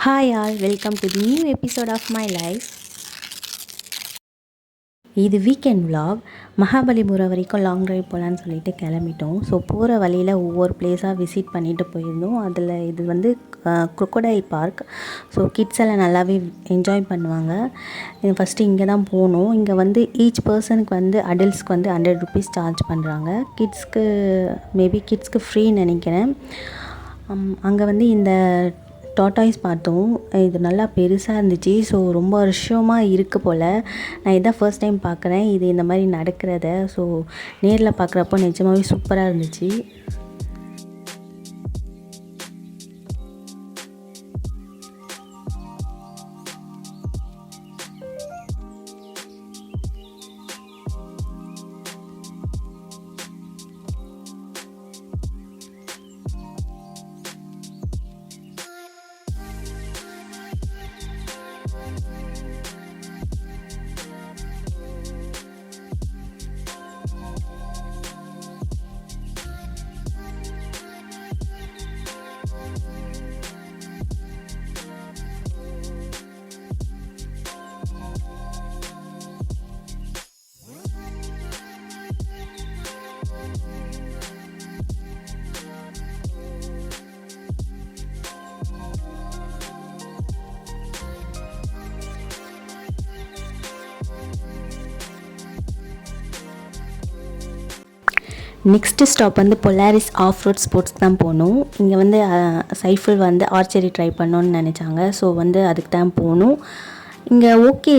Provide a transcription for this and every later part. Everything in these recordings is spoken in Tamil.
Hi all, welcome to the new episode of my life. இது வீக்கெண்ட் vlog. மகாபலிபுரம் வரைக்கும் லாங் ட்ரைவ் போகலான்னு சொல்லிட்டு கிளம்பிட்டோம். ஸோ போகிற வழியில் ஒவ்வொரு பிளேஸாக விசிட் பண்ணிட்டு போயிருந்தோம். அதில் இது வந்து crocodile பார்க். ஸோ கிட்ஸ் எல்லாம் நல்லாவே என்ஜாய் பண்ணுவாங்க. ஃபஸ்ட்டு இங்கே தான் போகணும். இங்கே வந்து ஈச் பர்சனுக்கு வந்து அடல்ட்ஸ்க்கு வந்து ₹100 சார்ஜ் பண்ணுறாங்க. கிட்ஸ்க்கு ஃப்ரீன்னு நினைக்கிறேன். அங்கே வந்து இந்த டாட்டாய்ஸ் பார்த்தோம். இது நல்லா பெருசாக இருந்துச்சு. ஸோ ரொம்ப வருஷமாக இருக்குது போல். நான் இதான் ஃபர்ஸ்ட் டைம் பார்க்குறேன் இது இந்த மாதிரி நடக்கிறத. ஸோ நேரில் பார்க்குறப்போ நிஜமாகவே சூப்பராக இருந்துச்சு. நெக்ஸ்ட்டு ஸ்டாப் வந்து பொலாரிஸ் ஆஃப் ரோட் ஸ்போர்ட்ஸ் தான் போகணும். இங்கே வந்து சைஃபிள் வந்து ஆர்ச்சரி ட்ரை பண்ணோன்னு நினச்சாங்க. ஸோ வந்து அதுக்கு தான் போகணும். இங்கே ஓகே,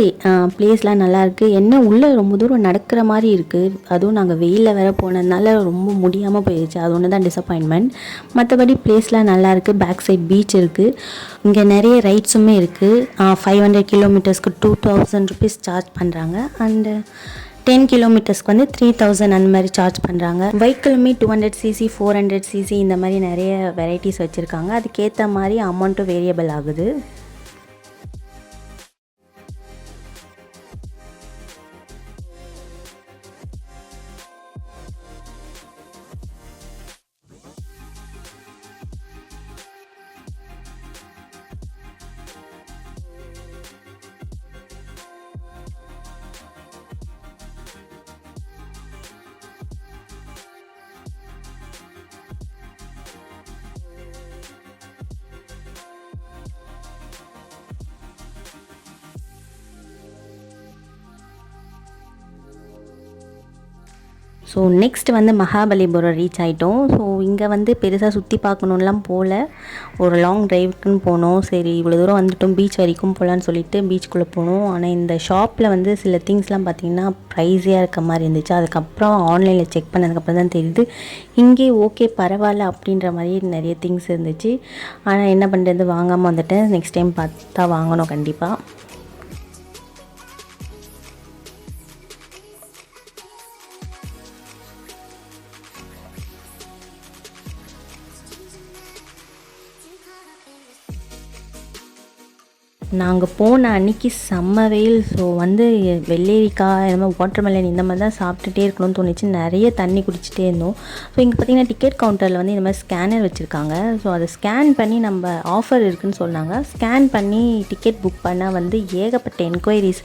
பிளேஸ்லாம் நல்லாயிருக்கு. என்ன உள்ளே ரொம்ப தூரம் நடக்கிற மாதிரி இருக்குது. அதுவும் நாங்கள் வெயிலில் வேறு போனதுனால ரொம்ப முடியாமல் போயிடுச்சு. அது ஒன்று தான் டிசப்பாயின்மெண்ட். மற்றபடி பிளேஸ்லாம் நல்லாயிருக்கு. பேக் சைட் பீச் இருக்குது. இங்கே நிறைய ரைட்ஸுமே இருக்குது. 500 கிலோமீட்டர்ஸ்க்கு ₹2000 சார்ஜ் பண்ணுறாங்க. அண்டு 10 கிலோமீட்டர்ஸ்க்கு வந்து 3000 அந்த மாதிரி சார்ஜ் பண்ணுறாங்க. வெஹிக்கிளுமே 200cc 400cc இந்த மாதிரி நிறைய வெரைட்டிஸ் வச்சுருக்காங்க. அதுக்கேற்ற மாதிரி அமௌண்ட்டும் வேரியபிள் ஆகுது. ஸோ நெக்ஸ்ட் வந்து மகாபலிபுரம் ரீச் ஆகிட்டோம். ஸோ இங்கே வந்து பெருசாக சுற்றி பார்க்கணுன்லாம் போகல. ஒரு லாங் ட்ரைவுக்குன்னு போனோம். சரி இவ்வளோ தூரம் வந்துட்டோம், பீச் வரைக்கும் போகலான்னு சொல்லிட்டு பீச்சுக்குள்ளே போனோம். ஆனால் இந்த ஷாப்பில் வந்து சில திங்ஸ்லாம் பார்த்திங்கன்னா ப்ரைஸியாக இருக்க மாதிரி இருந்துச்சு. அதுக்கப்புறம் ஆன்லைனில் செக் பண்ணதுக்கப்புறம் தான் தெரியுது இங்கே ஓகே பரவாயில்ல அப்படின்ற மாதிரி நிறைய திங்ஸ் இருந்துச்சு. ஆனால் என்ன பண்ணுறது, வாங்காமல் வந்துட்டேன். நெக்ஸ்ட் டைம் பார்த்தா வாங்கணும் கண்டிப்பாக. நாங்கள் போன அன்றைக்கி செம்ம வெயில். ஸோ வந்து வெள்ளரிக்காய் இந்த மாதிரி வாட்டர்மெலன் இந்த மாதிரி தான் சாப்பிட்டுட்டே இருக்கணும்னு தோணுச்சு. நிறைய தண்ணி குடிச்சிட்டே இருந்தோம். ஸோ இங்கே பார்த்திங்கன்னா டிக்கெட் கவுண்டரில் வந்து இந்த மாதிரி ஸ்கேனர் வச்சுருக்காங்க. ஸோ அதை ஸ்கேன் பண்ணி நம்ம ஆஃபர் இருக்குதுன்னு சொன்னாங்க. ஸ்கேன் பண்ணி டிக்கெட் புக் பண்ணால் வந்து ஏகப்பட்ட என்கொயரிஸ்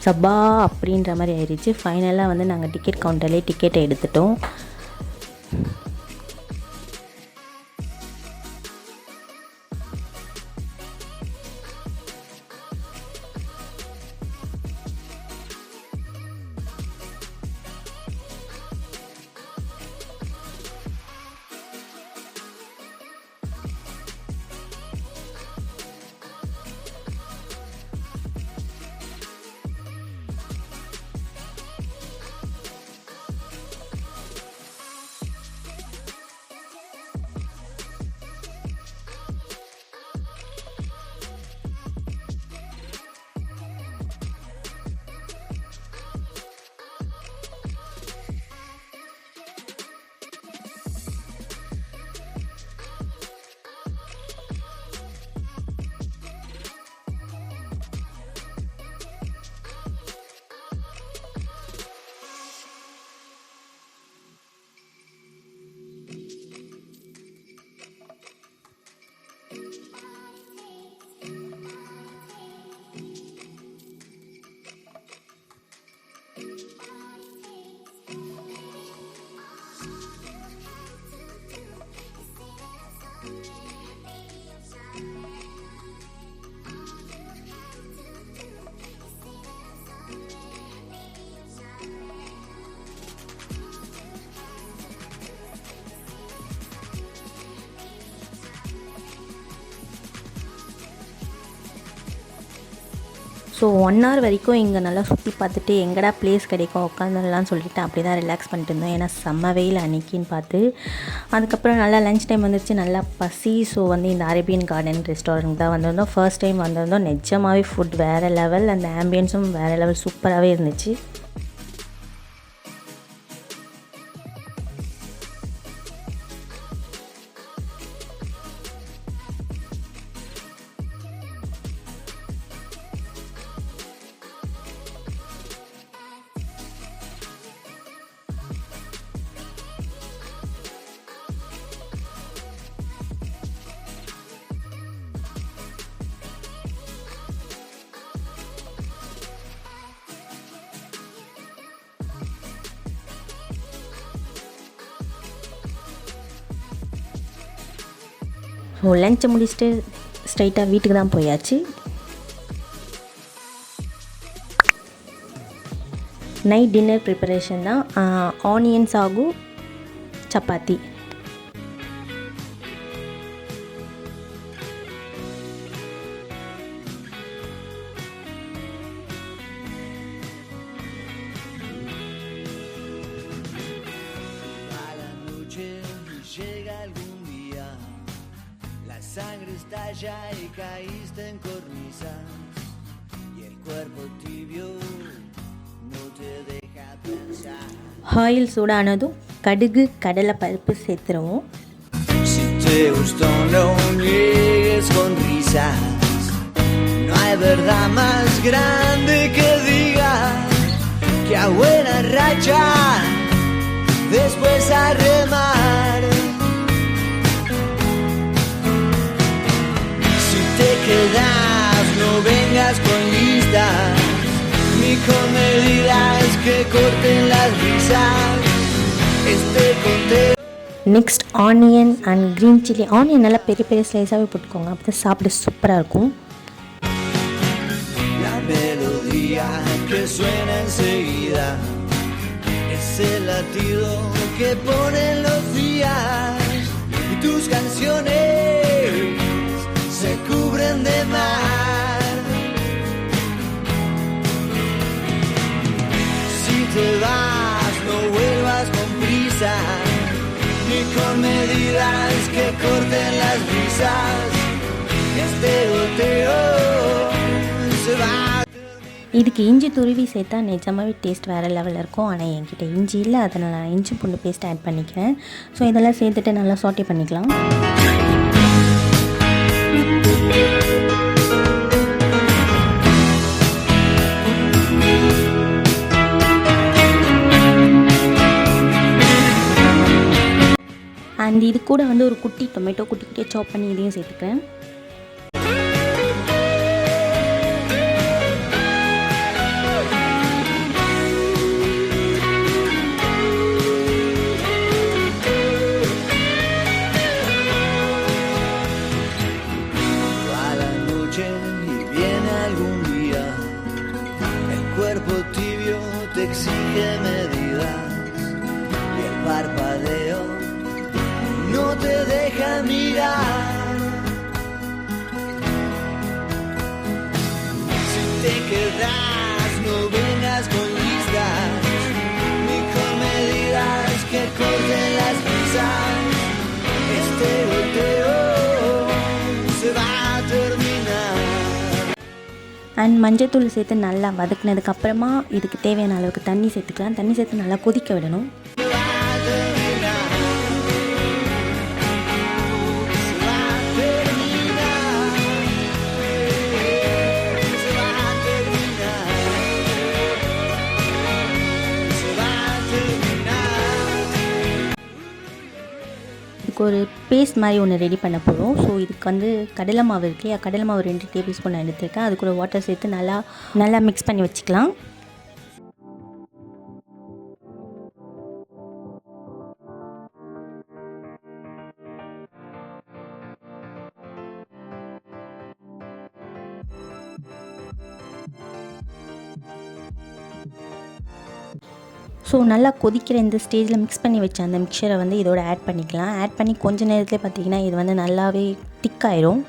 சப்பா அப்படின்ற மாதிரி ஆயிடுச்சு. ஃபைனலாக வந்து நாங்கள் டிக்கெட் கவுண்டர்லேயே டிக்கெட்டை எடுத்துட்டோம். ஸோ 1 hour வரைக்கும் இங்கே நல்லா சுற்றி பார்த்துட்டு எங்கடா ப்ளேஸ் கிடைக்கும் உட்காந்துடலாம்னு சொல்லிட்டு அப்படி தான் ரிலாக்ஸ் பண்ணிட்டு இருந்தோம். ஏன்னா செம்ம வெயில் அன்றைக்கின்னு பார்த்து. அதுக்கப்புறம் நல்லா லஞ்ச் டைம் வந்துருச்சு, நல்லா பசி. ஸோ வந்து இந்த அரேபியன் கார்டன் ரெஸ்டாரண்ட் தான் வந்திருந்தோம். ஃபர்ஸ்ட் டைம் வந்திருந்தோம். நிஜமாகவே ஃபுட் வேறு லெவல், அந்த ஆம்பியன்ஸும் வேறு லெவல், சூப்பராகவே இருந்துச்சு. ஸோ லஞ்சை முடிச்சுட்டு ஸ்ட்ரைட்டாக வீட்டுக்கு தான் போயாச்சு. நைட் டின்னர் ப்ரிப்பரேஷன் தான். ஆனியன் சாகு, சப்பாத்தி. Sangre estalla y caíste en cornisas y el cuerpo tibio no te deja pensar. Oil சூடானதும் கடுகு கடலை பருப்பு சேர்த்துருவோம். Si te gustó no llegues con risas, no hay verdad más grande que diga que a buena racha después a remar. Te quedas, no vengas con listas, ni con medidas que corten las risas. Este conteo. Next onion and green chilli. Onion நல்லா பெரிய பெரிய ஸ்லைஸாகவே போட்டுக்கோங்க, அப்போ தான் சாப்பிட சூப்பராக இருக்கும். La melodía que suena enseguida es el latido que ponen los días y tus canciones se cubren de mar. Si te vas, no vuelvas con prisa, ni con medidas que corten las brisas. Este goteo se va. இதுக்கு இஞ்சி துருவி சேர்த்தா நிஜமாகவே டேஸ்ட் வேறு லெவலில் இருக்கும். ஆனால் என்கிட்ட இஞ்சி இல்லை, அதனால் நான் இஞ்சி பூண்டு பேஸ்ட் ஆட் பண்ணிக்கிறேன். ஸோ இதெல்லாம் சேர்த்துட்டு நல்லா சாட்டே பண்ணிக்கலாம். அண்ட் இது கூட வந்து ஒரு குட்டி டொமேட்டோ குட்டி குட்டியாக சாப் பண்ணி இதையும் சேர்த்துக்கிறேன். Cuerpo tibio te exige medidas y el parpadeo no te deja mirar. Si te quedas, no vengas con listas, ni con medidas que corten las prisas. Este goteo se va a terminar. And மஞ்சத்தூள் சேர்த்து நல்லா வதக்கினதுக்கப்புறமா இதுக்கு தேவையான அளவுக்கு தண்ணி சேர்த்துக்கலாம். தண்ணி சேர்த்து நல்லா கொதிக்க விடணும். இதுக்கு ஒரு பேஸ்ட் மாதிரி ஒன்று ரெடி பண்ண போகிறோம். ஸோ இதுக்கு வந்து கடலை மாவு இருக்கு இல்லையா, கடலை மாவு 2 டேபிள் ஸ்பூன் எடுத்துருக்கேன். அது கூட வாட்டர் சேர்த்து நல்லா மிக்ஸ் பண்ணி வச்சுக்கலாம். ஸோ நல்லா கொதிக்கிற இந்த ஸ்டேஜில் மிக்ஸ் பண்ணி வச்ச அந்த மிக்சரை வந்து இதோட ஆட் பண்ணிக்கலாம். ஆட் பண்ணி கொஞ்ச நேரத்தில் பார்த்திங்கன்னா இது வந்து நல்லாவே திக்காயிரும்.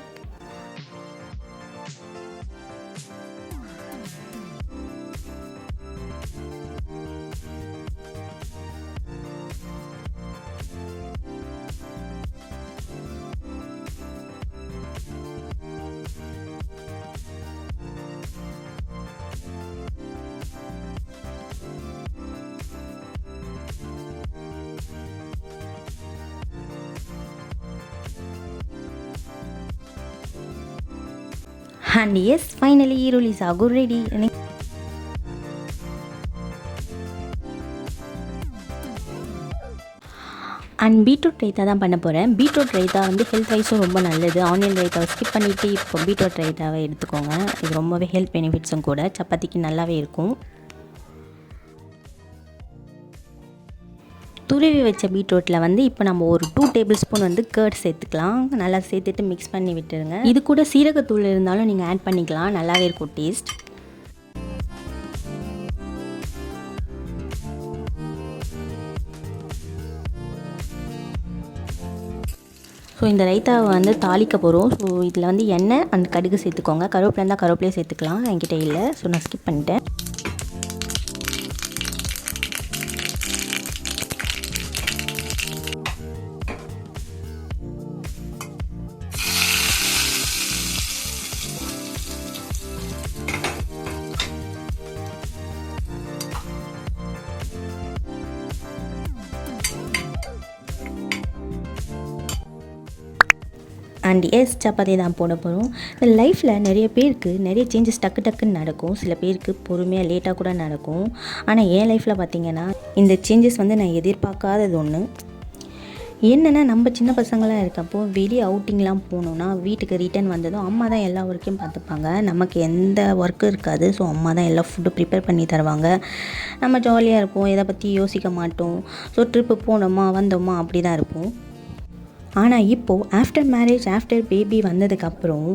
அண்ட் எஸ் ஃபைனலி ஈரோலி சாகு ரெடி. அண்ட் பீட்ரூட் ரைத்தா தான் பண்ண போகிறேன். பீட்ரூட் ரைத்தா வந்து ஹெல்த் வைஸும் ரொம்ப நல்லது. ஆனியன் ரைத்தாவை ஸ்கிப் பண்ணிவிட்டு இப்போ பீட்ரூட் ரைத்தாவை எடுத்துக்கோங்க. இது ரொம்பவே ஹெல்த் பெனிஃபிட்ஸும் கூட. சப்பாத்திக்கு நல்லாவே இருக்கும். துருவி வச்ச பீட்ரூட்டில் வந்து இப்போ நம்ம ஒரு 2 டேபிள் ஸ்பூன் வந்து கர்ட் சேர்த்துக்கலாம். நல்லா சேர்த்துட்டு மிக்ஸ் பண்ணி விட்டுருங்க. இது கூட சீரகத்தூள் இருந்தாலும் நீங்கள் ஆட் பண்ணிக்கலாம், நல்லாவே இருக்கும் டேஸ்ட். ஸோ இந்த ரைத்தாவை வந்து தாளிக்க போகிறோம். ஸோ இதில் வந்து எண்ணெய் அண்ட் கடுகு சேர்த்துக்கோங்க. கருவேப்பிலை இருந்தால் கருவேப்பிலையே சேர்த்துக்கலாம், என்கிட்ட இல்லை, ஸோ நான் ஸ்கிப் பண்ணிட்டேன். அண்ட் எஸ் சப்பாத்தி தான் போட போகிறோம். லைஃப்பில் நிறைய பேருக்கு நிறைய சேஞ்சஸ் டக்குன்னு நடக்கும். சில பேருக்கு பொறுமையாக லேட்டாக கூட நடக்கும். ஆனால் என் லைஃப்பில் பார்த்திங்கன்னா இந்த சேஞ்சஸ் வந்து நான் எதிர்பார்க்காதது ஒன்று. என்னென்னா நம்ம சின்ன பசங்களாம் இருக்கப்போ வெளியே அவுட்டிங்லாம் போனோன்னா வீட்டுக்கு ரிட்டர்ன் வந்ததும் அம்மா தான் எல்லா ஒர்க்கையும் பார்த்துப்பாங்க. நமக்கு எந்த ஒர்க்கும் இருக்காது. ஸோ அம்மா தான் எல்லா ஃபுட்டு ப்ரிப்பேர் பண்ணி தருவாங்க. நம்ம ஜாலியாக இருப்போம், எதை பற்றி யோசிக்க மாட்டோம். ஸோ ட்ரிப்பு போனோமா வந்தோமா அப்படி தான் இருப்போம். ஆனால் இப்போது ஆஃப்டர் மேரேஜ், ஆஃப்டர் பேபி வந்ததுக்கப்புறம்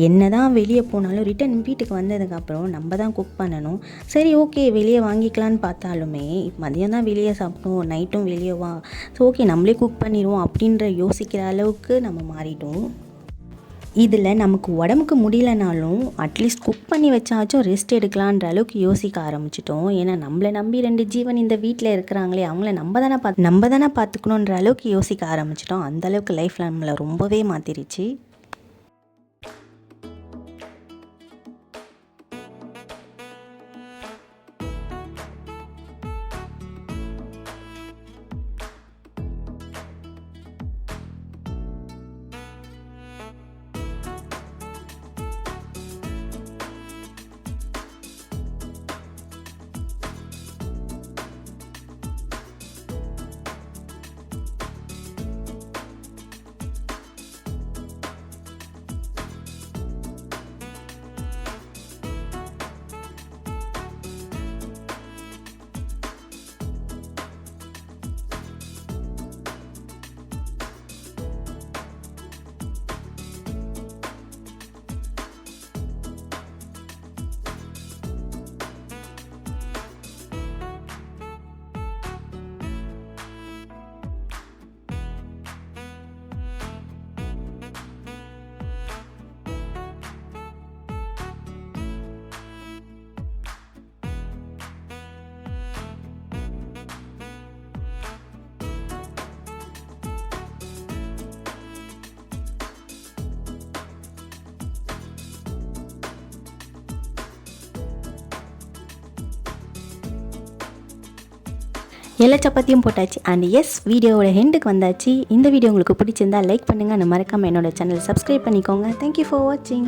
என்ன தான் வெளியே போனாலும் ரிட்டன் வீட்டுக்கு வந்ததுக்கப்புறம் நம்ம தான் குக் பண்ணணும். சரி ஓகே வெளியே வாங்கிக்கலான்னு பார்த்தாலுமே மதியம் தான் வெளியே சாப்பிட்டோம், நைட்டும் வெளியே வா, ஸோ ஓகே நம்மளே குக் பண்ணிடுவோம் அப்படின்ற யோசிக்கிற அளவுக்கு நம்ம மாறிட்டோம். இதில் நமக்கு உடம்புக்கு முடியலனாலும் அட்லீஸ்ட் குக் பண்ணி வச்சாச்சும் ரெஸ்ட் எடுக்கலான்ற அளவுக்கு யோசிக்க ஆரம்பிச்சிட்டோம். ஏன்னா நம்மளை நம்பி 2 ஜீவன் இந்த வீட்டில் இருக்கிறாங்களே, அவங்கள நம்ம தானே பார்த்துக்கணுன்ற அளவுக்கு யோசிக்க ஆரம்பிச்சிட்டோம். அந்தளவுக்கு லைஃப்பில் நம்மளை ரொம்பவே மாற்றிருச்சு. எல்லா சப்பாத்தியும் போட்டாச்சு. அண்ட் எஸ் வீடியோவோட ஹெண்டுக்கு வந்தாச்சு. இந்த வீடியோ உங்களுக்கு பிடிச்சிருந்தா லைக் பண்ணுங்கள். மறக்காமல் என்னோட சேனல் சப்ஸ்கிரைப் பண்ணிக்கோங்க. தேங்க்யூ ஃபார் வாட்சிங்.